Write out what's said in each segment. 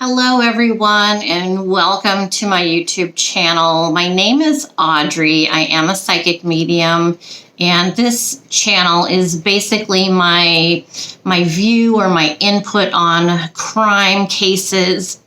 Hello everyone and welcome to my YouTube channel. My name is Audrey. I am a psychic medium and this channel is basically my view or my input on crime cases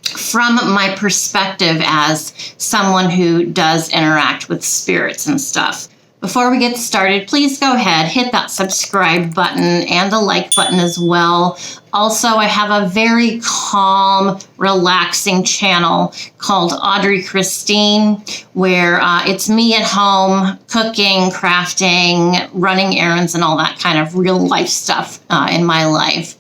from my perspective as someone who does interact with spirits and stuff. Before we get started, please go ahead, hit that subscribe button and the like button as well. Also, I have a very calm, relaxing channel called Audrey Christine, where it's me at home, cooking, crafting, running errands, and all that kind of real life stuff in my life.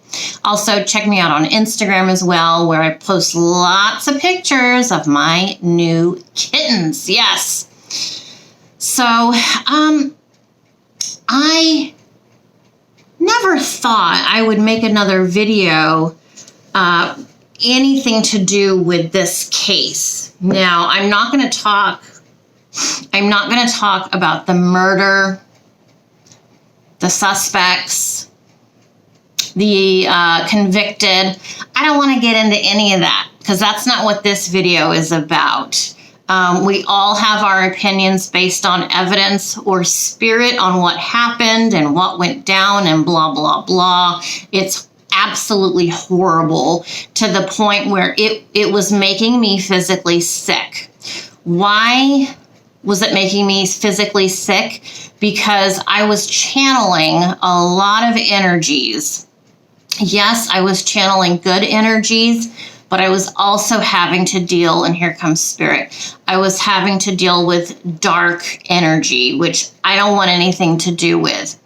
Also, check me out on Instagram as well, where I post lots of pictures of my new kittens. Yes. So, I never thought I would make another video, anything to do with this case. Now, I'm not going to talk about the murder, the suspects, the convicted. I don't want to get into any of that because that's not what this video is about. We all have our opinions based on evidence or spirit on what happened and what went down and blah, blah, blah. It's absolutely horrible to the point where it was making me physically sick. Why was it making me physically sick? Because I was channeling a lot of energies. Yes, I was channeling good energies, but I was also having to deal, and here comes spirit, I was having to deal with dark energy, which I don't want anything to do with.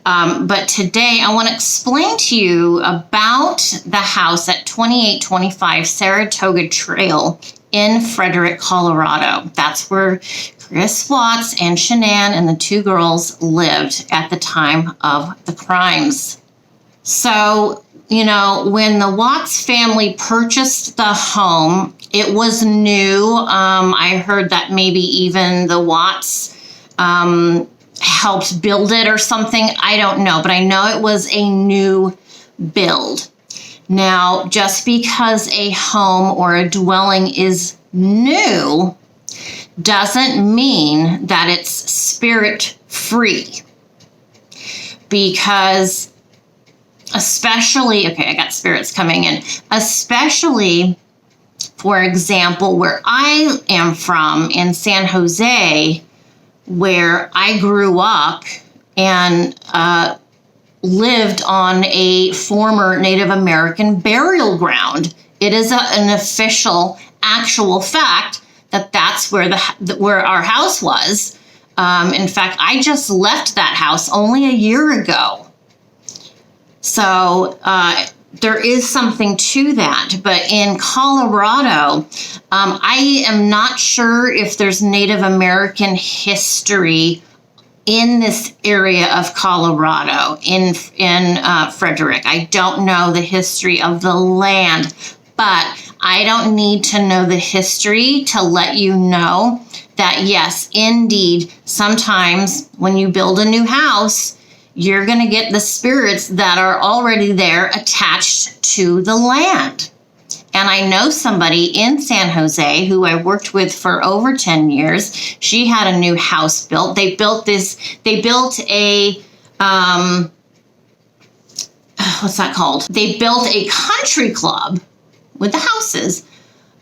But today I want to explain to you about the house at 2825 Saratoga Trail in Frederick, Colorado. That's where Chris Watts and Shanann and the two girls lived at the time of the crimes. So, you know, when the Watts family purchased the home, it was new. I heard that maybe even the Watts helped build it or something. I don't know, but I know it was a new build. Now, just because a home or a dwelling is new doesn't mean that it's spirit-free. Because especially, okay, I got spirits coming in, especially, for example, where I am from in San Jose, where I grew up and lived on a former Native American burial ground. It is an official, actual fact that that's where where our house was. In fact, I just left that house only a year ago. So there is something to that. But in Colorado, I am not sure if there's Native American history in this area of Colorado, in Frederick. I don't know the history of the land, but I don't need to know the history to let you know that, yes, indeed, sometimes when you build a new house, you're going to get the spirits that are already there attached to the land. And I know somebody in San Jose who I worked with for over 10 years. She had a new house built. They built a, what's that called? They built a country club with the houses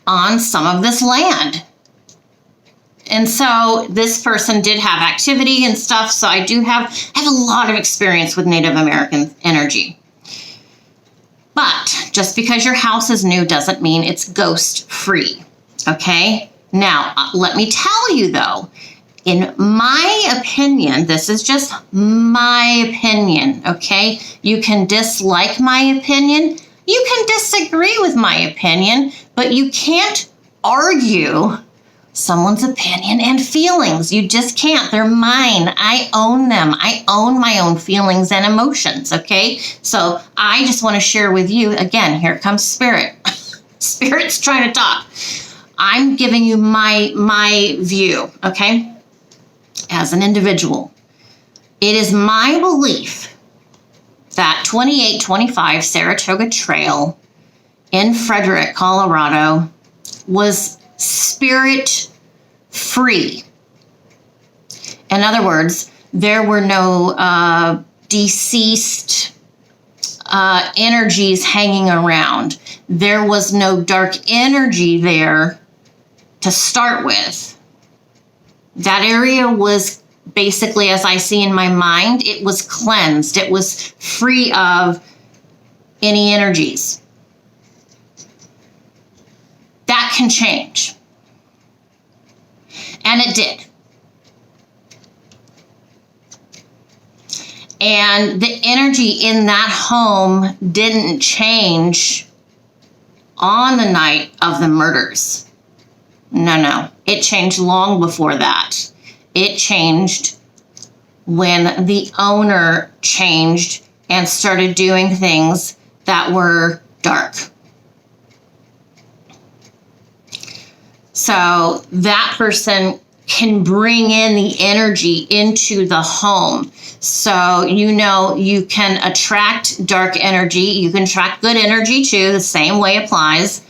on some of this land. And so this person did have activity and stuff. So I have a lot of experience with Native American energy. But just because your house is new doesn't mean it's ghost free. Okay. Now, let me tell you though, in my opinion, this is just my opinion. Okay. You can dislike my opinion. You can disagree with my opinion, but you can't argue someone's opinion and feelings. You just can't. They're mine. I own them. I own my own feelings and emotions, okay? So I just want to share with you, again, here comes spirit. Spirit's trying to talk. I'm giving you my view, okay? As an individual. It is my belief that 2825 Saratoga Trail in Frederick, Colorado, was spirit free. In other words, there were no deceased energies hanging around. There was no dark energy there to start with. That area was basically, as I see in my mind, it was cleansed. It was free of any energies. That can change. And it did. And the energy in that home didn't change on the night of the murders. No. It changed long before that. It changed when the owner changed and started doing things that were dark. So that person can bring in the energy into the home. So, you can attract dark energy. You can attract good energy too. The same way applies.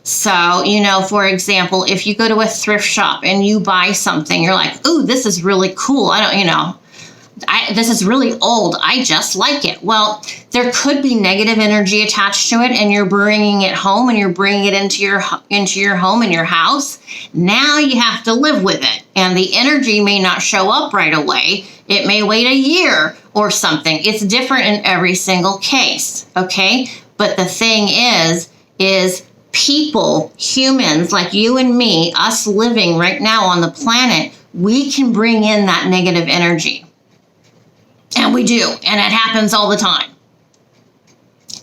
So, for example, if you go to a thrift shop and you buy something, you're like, ooh, this is really cool. This is really old. I just like it. Well, there could be negative energy attached to it, and you're bringing it home, and you're bringing it into your home and your house. Now you have to live with it, and the energy may not show up right away. It may wait a year or something. It's different in every single case, okay? But the thing is people, humans like you and me, us living right now on the planet, we can bring in that negative energy. And we do, and it happens all the time.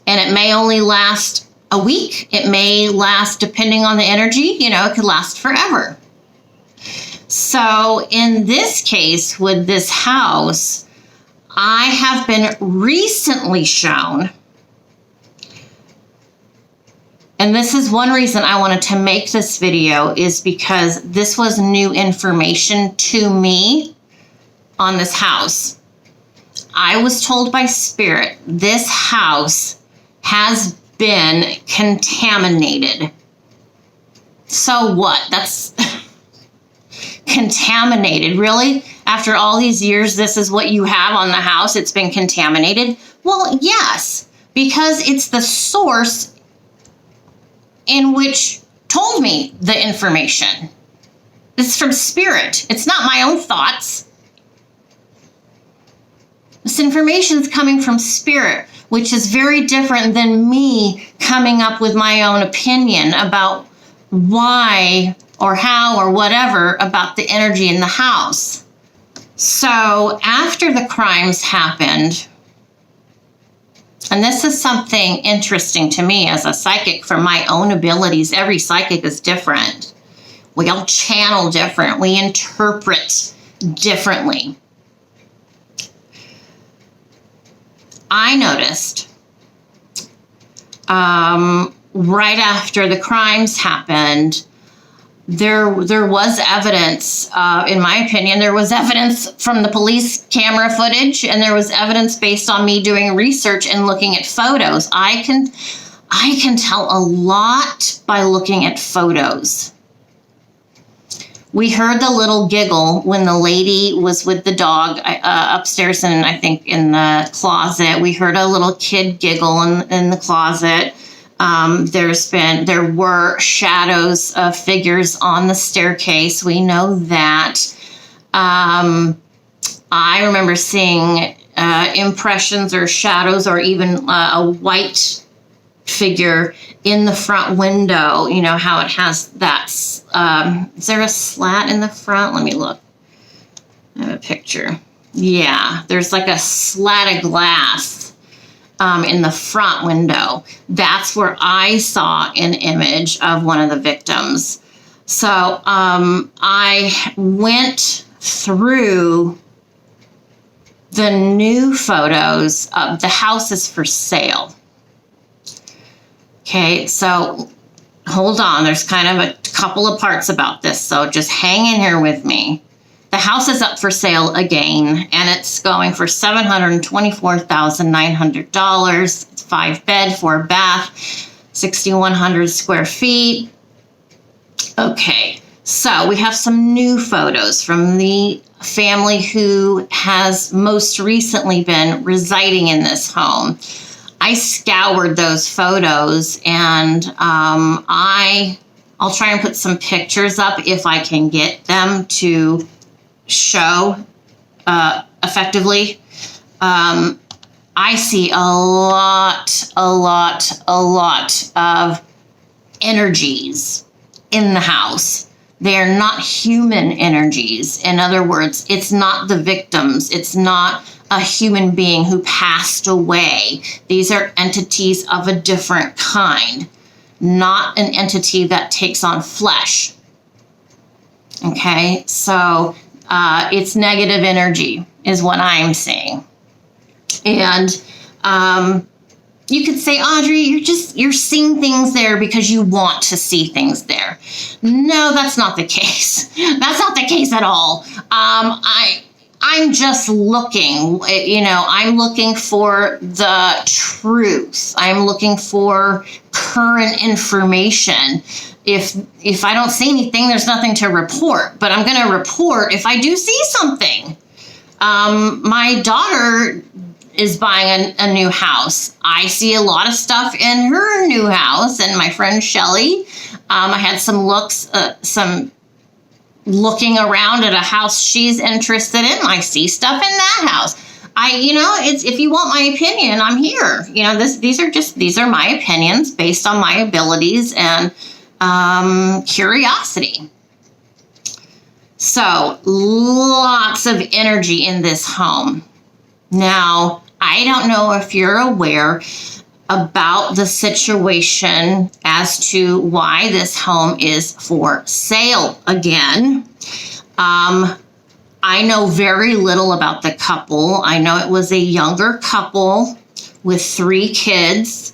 And it may only last a week. It may last, depending on the energy, it could last forever. So in this case, with this house, I have been recently shown, and this is one reason I wanted to make this video, is because this was new information to me on this house. I was told by Spirit, this house has been contaminated. So what? That's contaminated. Really? After all these years, this is what you have on the house? It's been contaminated? Well, yes, because it's the source in which told me the information. It's from Spirit. It's not my own thoughts. This information is coming from Spirit, which is very different than me coming up with my own opinion about why or how or whatever about the energy in the house. So after the crimes happened, and this is something interesting to me as a psychic from my own abilities. Every psychic is different. We all channel different. We interpret differently. I noticed right after the crimes happened, there was evidence, in my opinion, there was evidence from the police camera footage, and there was evidence based on me doing research and looking at photos. I can tell a lot by looking at photos. We heard the little giggle when the lady was with the dog upstairs, and I think in the closet. We heard a little kid giggle in the closet. There were shadows of figures on the staircase. We know that. I remember seeing impressions or shadows, or even a white figure in the front window. You know how it has that, is there a slat in the front? Let me look. I have a picture. Yeah, there's like a slat of glass in the front window. That's where I saw an image of one of the victims. So I went through the new photos of the house is for sale. Okay, so hold on. There's kind of a couple of parts about this, so just hang in here with me. The house is up for sale again, and it's going for $724,900. It's 5 bed, 4 bath, 6,100 square feet. Okay, so we have some new photos from the family who has most recently been residing in this home. I scoured those photos, and I'll try and put some pictures up if I can get them to show effectively. I see a lot of energies in the house. They are not human energies. In other words, it's not the victims. It's not a human being who passed away. These are entities of a different kind, not an entity that takes on flesh. Okay, so it's negative energy is what I'm seeing. And you could say, Audrey, you're seeing things there because you want to see things there. No, that's not the case. That's not the case at all. I'm just looking, I'm looking for the truth. I'm looking for current information. If I don't see anything, there's nothing to report, but I'm going to report if I do see something. My daughter is buying a new house. I see a lot of stuff in her new house, and my friend Shelly, I had some looking around at a house she's interested in. I see stuff in that house. It's, if you want my opinion, I'm here. These are my opinions based on my abilities and curiosity. So lots of energy in this home. Now, I don't know if you're aware about the situation as to why this home is for sale again. I know very little about the couple. I know it was a younger couple with 3 kids.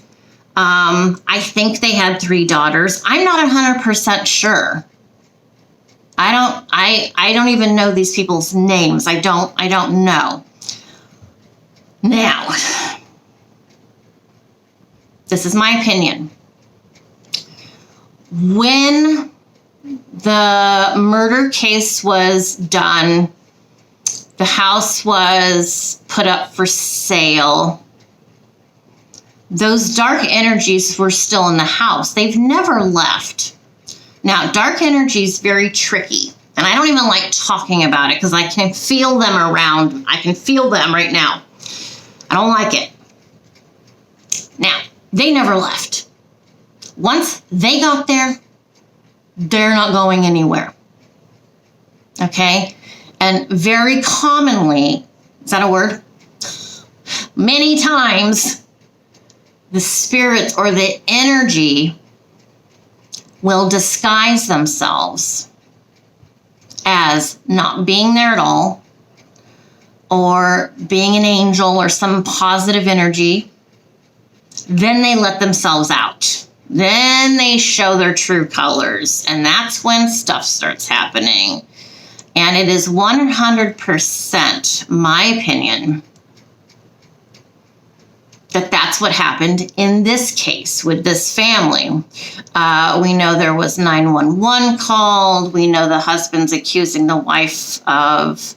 I think they had 3 daughters. I'm not 100% sure. I don't even know these people's names. I don't know. Now, this is my opinion. When the murder case was done, the house was put up for sale. Those dark energies were still in the house. They've never left. Now, dark energy is very tricky, and I don't even like talking about it because I can feel them around. I can feel them right now. I don't like it. Now, they never left. Once they got there, they're not going anywhere. Okay? And very commonly, is that a word? Many times, the spirits or the energy will disguise themselves as not being there at all, or being an angel or some positive energy. Then they let themselves out. Then they show their true colors. And that's when stuff starts happening. And it is 100% my opinion that that's what happened in this case with this family. We know there was 911 called. We know the husband's accusing the wife of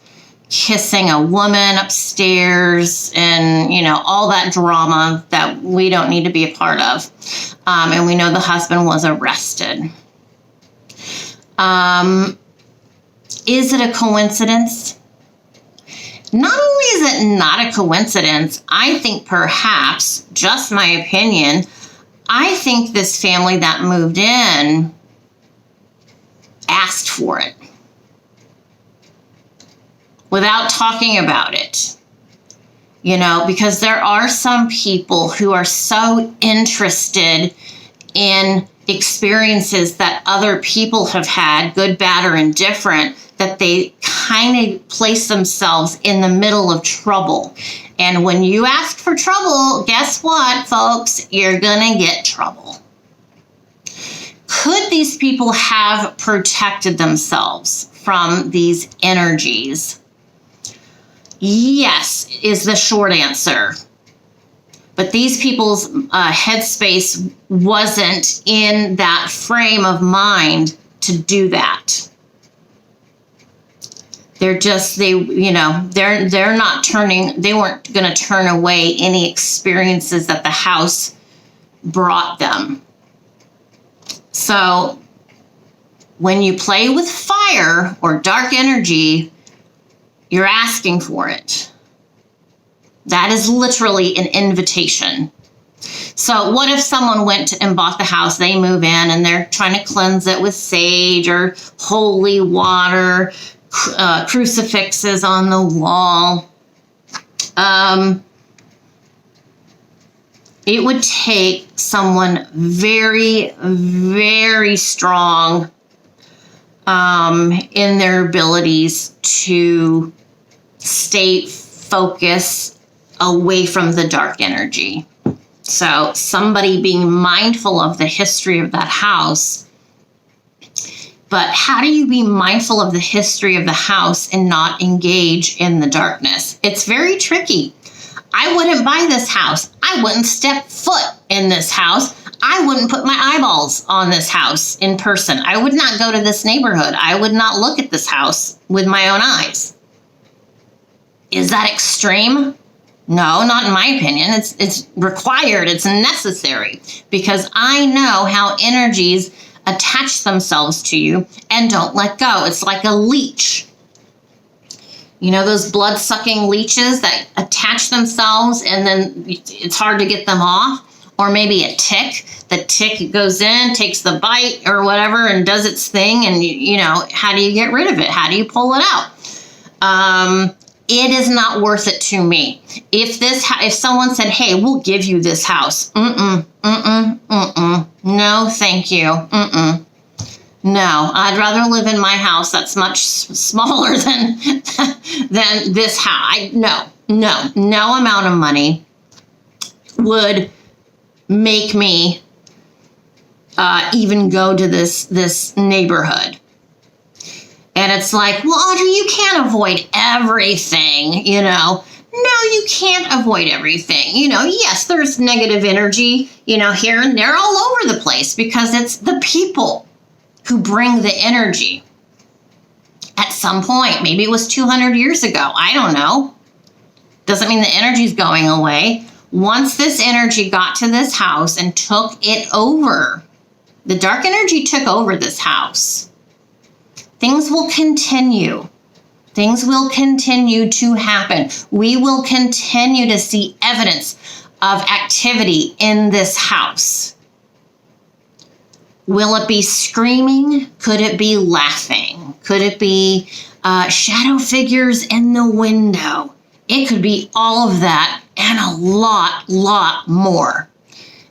kissing a woman upstairs, and all that drama that we don't need to be a part of. And we know the husband was arrested. Is it a coincidence? Not only is it not a coincidence, I think perhaps, just my opinion, I think this family that moved in asked for it without talking about it. Because there are some people who are so interested in experiences that other people have had, good, bad, or indifferent, that they kind of place themselves in the middle of trouble. And when you ask for trouble, guess what, folks? You're going to get trouble. Could these people have protected themselves from these energies? Yes, is the short answer. But these people's headspace wasn't in that frame of mind to do that. They're just, they're not turning, they weren't going to turn away any experiences that the house brought them. So when you play with fire or dark energy, you're asking for it. That is literally an invitation. So what if someone went and bought the house, they move in and they're trying to cleanse it with sage or holy water, crucifixes on the wall. It would take someone very, very strong in their abilities to stay focused away from the dark energy. So somebody being mindful of the history of that house. But how do you be mindful of the history of the house and not engage in the darkness? It's very tricky. I wouldn't buy this house. I wouldn't step foot in this house. I wouldn't put my eyeballs on this house in person. I would not go to this neighborhood. I would not look at this house with my own eyes. Is that extreme? No, not in my opinion. It's required. It's necessary because I know how energies attach themselves to you and don't let go. It's like a leech. You know those blood-sucking leeches that attach themselves and then it's hard to get them off? Or maybe a tick. The tick goes in, takes the bite or whatever and does its thing. And, how do you get rid of it? How do you pull it out? It is not worth it to me. If someone said, hey, we'll give you this house. No, thank you. No, I'd rather live in my house that's much smaller than this house. No amount of money would make me even go to this neighborhood. And it's like, well, Audrey, you can't avoid everything, No, you can't avoid everything. Yes, there's negative energy, here and there all over the place because it's the people who bring the energy. At some point, maybe it was 200 years ago. I don't know. Doesn't mean the energy's going away. Once this energy got to this house and took it over, the dark energy took over this house. Things will continue. Things will continue to happen. We will continue to see evidence of activity in this house. Will it be screaming? Could it be laughing? Could it be shadow figures in the window? It could be all of that and a lot more.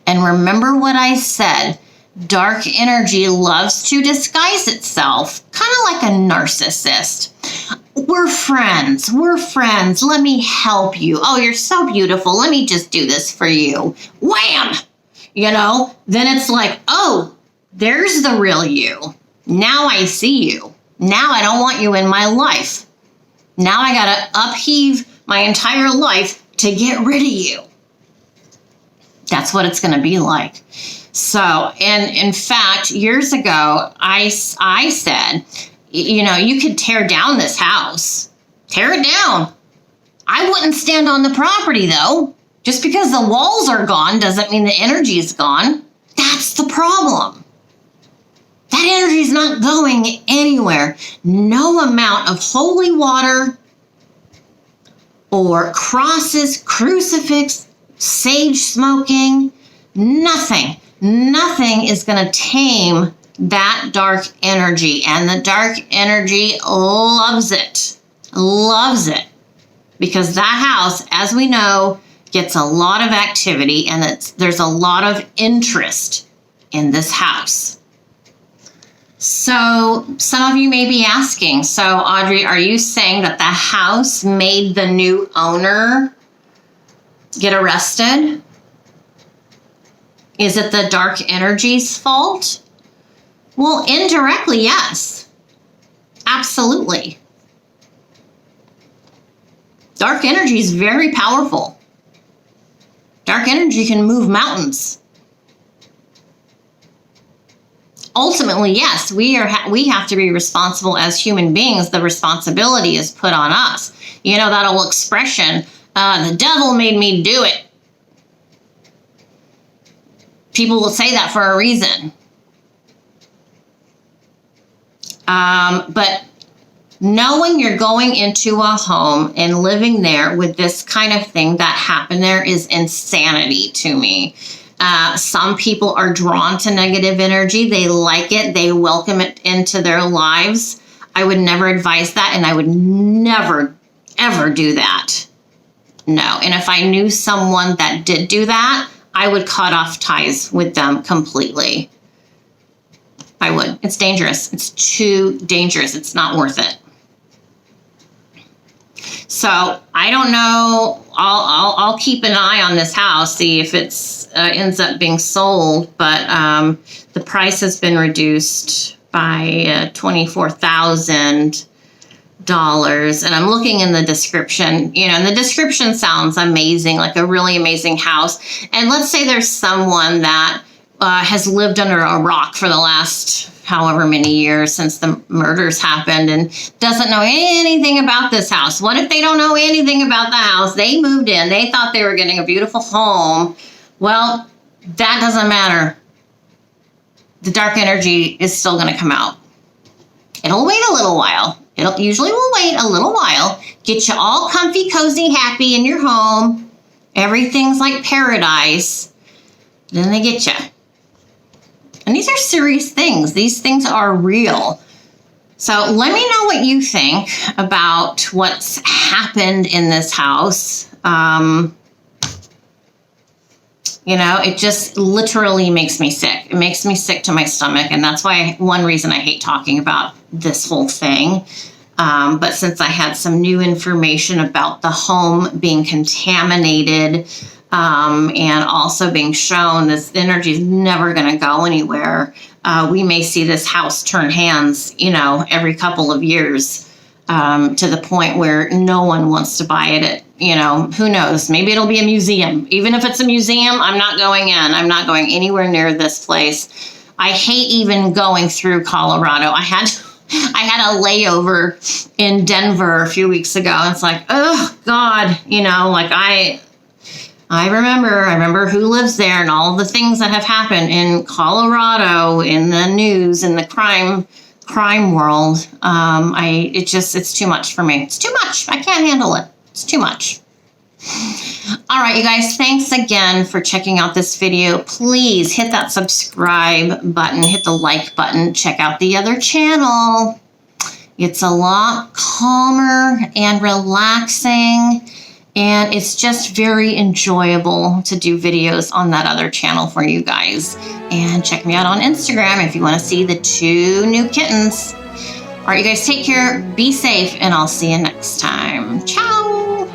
And remember what I said. Dark energy loves to disguise itself, kind of like a narcissist. We're friends. Let me help you. Oh, you're so beautiful. Let me just do this for you. Wham! Then it's like, oh, there's the real you. Now I see you. Now I don't want you in my life. Now I got to upheave my entire life to get rid of you. That's what it's going to be like. So, and in fact, years ago, I said, you could tear down this house. Tear it down. I wouldn't stand on the property, though. Just because the walls are gone doesn't mean the energy is gone. That's the problem. That energy is not going anywhere. No amount of holy water or crosses, crucifix, sage smoking, nothing is going to tame that dark energy. And the dark energy loves it. Because that house, as we know, gets a lot of activity and there's a lot of interest in this house. So some of you may be asking, so Audrey, are you saying that the house made the new owner get arrested? Is it the dark energy's fault? Well, indirectly, yes. Absolutely. Dark energy is very powerful. Dark energy can move mountains. Ultimately, yes, we have to be responsible as human beings. The responsibility is put on us. You know, that old expression, the devil made me do it. People will say that for a reason. But knowing you're going into a home and living there with this kind of thing that happened there is insanity to me. Some people are drawn to negative energy. They like it. They welcome it into their lives. I would never advise that, and I would never, ever do that. No. And if I knew someone that did do that, I would cut off ties with them completely. I would. It's dangerous. It's too dangerous. It's not worth it. So I don't know. I'll keep an eye on this house, see if it's ends up being sold. But the price has been reduced by $24,000. And I'm looking in the description. You know, and the description sounds amazing, like a really amazing house. And let's say there's someone that has lived under a rock for the last however many years since the murders happened and doesn't know anything about this house. What if they don't know anything about the house? They moved in. They thought they were getting a beautiful home. Well, that doesn't matter. The dark energy is still going to come out. It'll wait a little while. It'll usually will wait a little while. Get you all comfy, cozy, happy in your home. Everything's like paradise. Then they get you. And these are serious things. These things are real. So let me know what you think about what's happened in this house. You know, it just literally makes me sick. It makes me sick to my stomach. And that's why one reason I hate talking about this whole thing. But since I had some new information about the home being contaminated, and also being shown this energy is never going to go anywhere. We may see this house turn hands, you know, every couple of years, to the point where no one wants to buy it. You know, who knows? Maybe it'll be a museum. Even if it's a museum, I'm not going in. I'm not going anywhere near this place. I hate even going through Colorado. I had a layover in Denver a few weeks ago. And it's like, oh God, you know, like I remember who lives there and all the things that have happened in Colorado, in the news, in the crime world. It's too much for me. It's too much. I can't handle it. It's too much. All right, you guys, thanks again for checking out this video. Please hit that subscribe button, hit the like button, check out the other channel. It's a lot calmer and relaxing. And it's just very enjoyable to do videos on that other channel for you guys. And check me out on Instagram if you want to see the 2 new kittens. All right, you guys, take care, be safe, and I'll see you next time. Ciao.